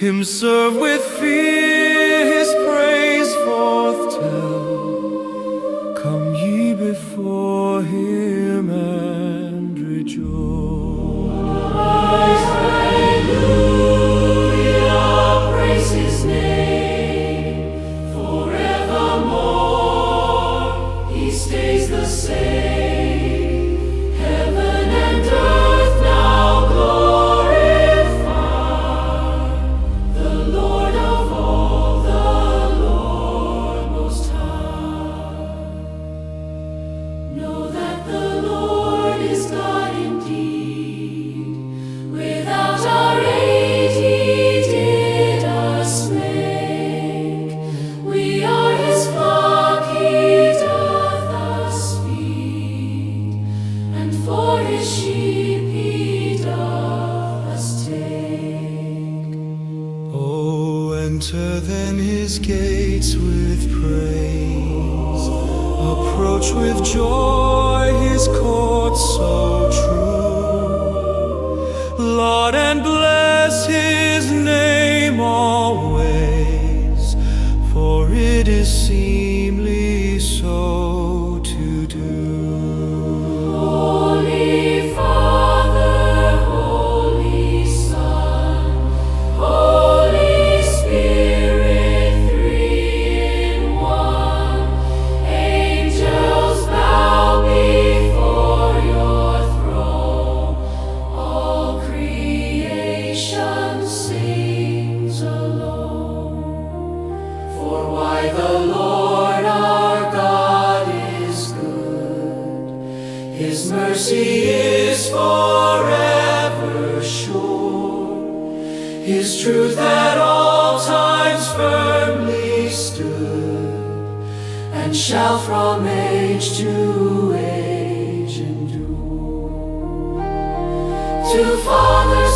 Him serve with fear, His praise forth tell. Come ye before Him and rejoice. Hallelujah, praise His name forevermore. He stays the same. Heaven and earth now glorify the Lord of all, the Lord Most High. Know that the Lord is God indeed. Without our aid He did us make. We are His flock, He doth us feed, and for His sheep He doth us take. Oh, enter then His gates with praise, approach with joy His courts so true. Laud and bless His name always, for it is seemly so to do. Holy Father, Holy Son, Holy Spirit, three in one. Angels bow before your throne. All creation sings alone. For why the Lord our God is good, His mercy is forever sure, His truth at all times firmly stood, and shall from age to age endure. To fathers